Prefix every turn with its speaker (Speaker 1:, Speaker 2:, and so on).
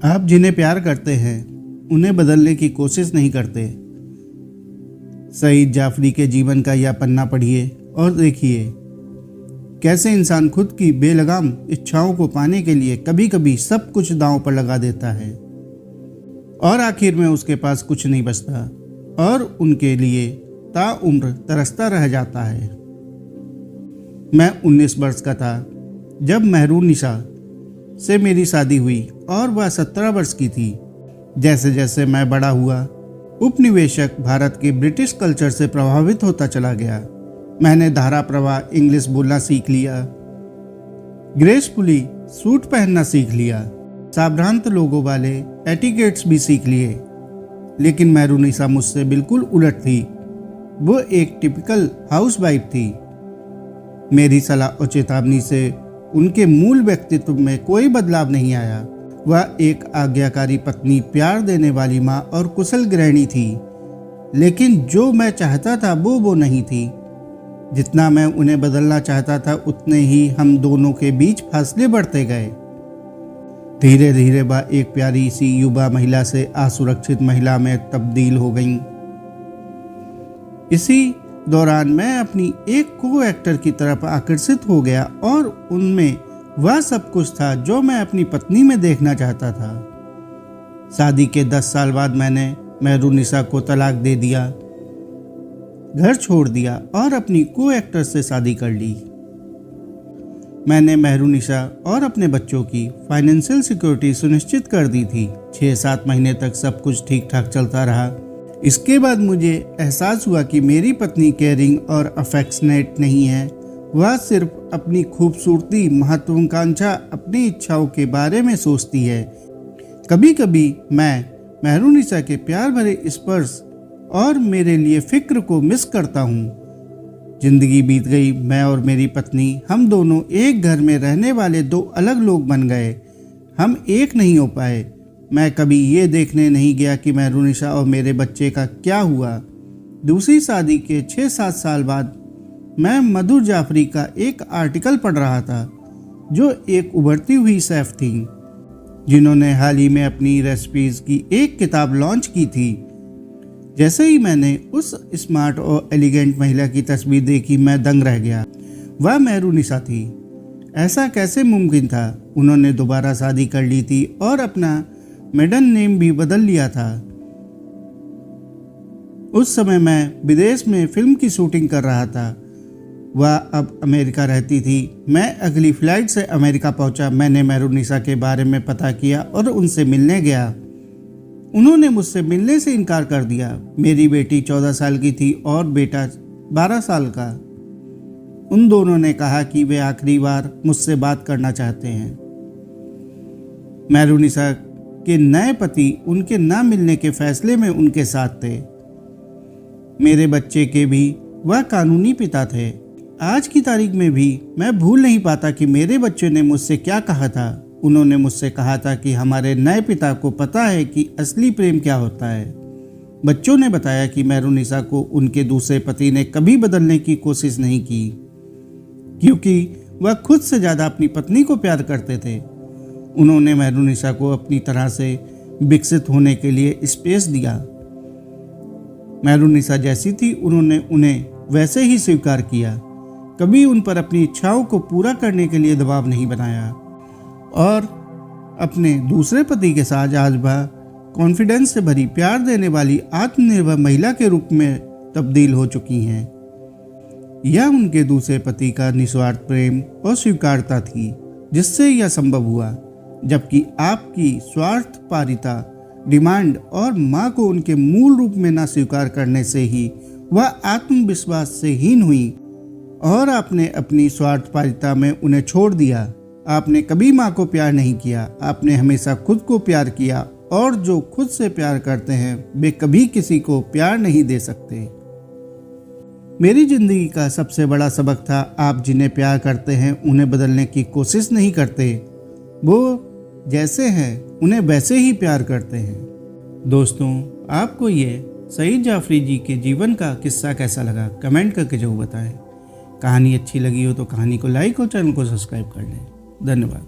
Speaker 1: आप जिन्हें प्यार करते हैं उन्हें बदलने की कोशिश नहीं करते। सईद जाफरी के जीवन का यह पन्ना पढ़िए और देखिए कैसे इंसान खुद की बेलगाम इच्छाओं को पाने के लिए कभी कभी सब कुछ दांव पर लगा देता है और आखिर में उसके पास कुछ नहीं बचता और उनके लिए ताउम्र तरसता रह जाता है। मैं 19 वर्ष का था जब मेहरुनिसा से मेरी शादी हुई और वह 17 वर्ष की थी। जैसे जैसे मैं बड़ा हुआ, उपनिवेशक भारत के ब्रिटिश कल्चर से प्रभावित होता चला गया। मैंने धारा प्रवाह इंग्लिश बोलना सीख लिया, ग्रेसफुली सूट पहनना सीख लिया, साभ्रांत लोगों वाले एटिकेट्स भी सीख लिए। लेकिन मेहरुनिसा मुझसे बिल्कुल उलट थी। वो एक टिपिकल हाउसवाइफ थी। मेरी सलाह और चेतावनी से उनके मूल व्यक्तित्व में कोई बदलाव नहीं आया। वह एक आज्ञाकारी पत्नी, प्यार देने वाली माँ और कुशल गृहिणी थी। लेकिन जो मैं चाहता था वो नहीं थी। जितना मैं उन्हें बदलना चाहता था उतने ही हम दोनों के बीच फासले बढ़ते गए। धीरे धीरे वह एक प्यारी सी युवा महिला से असुरक्षित महिला में तब्दील हो गई। इसी दौरान मैं अपनी एक को एक्टर की तरफ आकर्षित हो गया और उनमें वह सब कुछ था जो मैं अपनी पत्नी में देखना चाहता था। शादी के 10 साल बाद मैंने मेहरुनिसा को तलाक दे दिया, घर छोड़ दिया और अपनी को एक्टर से शादी कर ली। मैंने मेहरुनिसा और अपने बच्चों की फाइनेंशियल सिक्योरिटी सुनिश्चित कर दी थी। 6-7 महीने तक सब कुछ ठीक ठाक चलता रहा। इसके बाद मुझे एहसास हुआ कि मेरी पत्नी केयरिंग और अफेक्शनेट नहीं है। वह सिर्फ अपनी खूबसूरती, महत्वाकांक्षा, अपनी इच्छाओं के बारे में सोचती है। कभी कभी मैं मेहरुनिसा के प्यार भरे स्पर्श और मेरे लिए फिक्र को मिस करता हूँ। जिंदगी बीत गई। मैं और मेरी पत्नी, हम दोनों एक घर में रहने वाले 2 अलग लोग बन गए। हम एक नहीं हो पाए। मैं कभी ये देखने नहीं गया कि मेहरुनिसा और मेरे बच्चे का क्या हुआ। दूसरी शादी के 6-7 साल बाद मैं मधुर जाफरी का एक आर्टिकल पढ़ रहा था, जो एक उभरती हुई शेफ थी जिन्होंने हाल ही में अपनी रेसिपीज की एक किताब लॉन्च की थी। जैसे ही मैंने उस स्मार्ट और एलिगेंट महिला की तस्वीर देखी, मैं दंग रह गया। वह मेहरुनिसा थी। ऐसा कैसे मुमकिन था? उन्होंने दोबारा शादी कर ली थी और अपना मेडन नेम भी बदल लिया था। उस समय मैं विदेश में फिल्म की शूटिंग कर रहा था। वह अब अमेरिका रहती थी। मैं अगली फ्लाइट से अमेरिका पहुंचा। मैंने मेहरुनिसा के बारे में पता किया और उनसे मिलने गया। उन्होंने मुझसे मिलने से इनकार कर दिया। मेरी बेटी 14 साल की थी और बेटा 12 साल का। उन दोनों ने कहा कि वे आखिरी बार मुझसे बात करना चाहते हैं। मेहरुनिसा के नए पति उनके ना मिलने के फैसले में उनके साथ थे। मेरे बच्चे के भी वह कानूनी पिता थे। आज की तारीख में भी मैं भूल नहीं पाता कि मेरे बच्चे ने मुझसे क्या कहा था। उन्होंने मुझसे कहा था कि हमारे नए पिता को पता है कि असली प्रेम क्या होता है। बच्चों ने बताया कि मेहरुनिसा को उनके दूसरे पति ने कभी बदलने की कोशिश नहीं की, क्योंकि वह खुद से ज़्यादा अपनी पत्नी को प्यार करते थे। उन्होंने मेहरुनिसा को अपनी तरह से विकसित होने के लिए स्पेस दिया। मेहरुनिसा जैसी थी, उन्होंने उन्हें वैसे ही स्वीकार किया। कभी उन पर अपनी इच्छाओं को पूरा करने के लिए दबाव नहीं बनाया और अपने दूसरे पति के साथ आज वह कॉन्फिडेंस से भरी, प्यार देने वाली, आत्मनिर्भर महिला के रूप में तब्दील हो चुकी हैं। यह उनके दूसरे पति का निस्वार्थ प्रेम और स्वीकारता थी जिससे यह संभव हुआ, जबकि आपकी स्वार्थपरिता, डिमांड और माँ को उनके मूल रूप में न स्वीकार करने से ही वह आत्मविश्वास से हीन हुई और आपने अपनी स्वार्थपरिता में उन्हें छोड़ दिया। आपने कभी माँ को प्यार नहीं किया। आपने हमेशा खुद को प्यार किया और जो खुद से प्यार करते हैं वे कभी किसी को प्यार नहीं दे सकते। मेरी जिंदगी का सबसे बड़ा सबक था, आप जिन्हें प्यार करते हैं उन्हें बदलने की कोशिश नहीं करते। वो जैसे हैं उन्हें वैसे ही प्यार करते हैं। दोस्तों, आपको ये सईद जाफरी जी के जीवन का किस्सा कैसा लगा कमेंट करके जरूर बताएं। कहानी अच्छी लगी हो तो कहानी को लाइक और चैनल को सब्सक्राइब कर लें। धन्यवाद।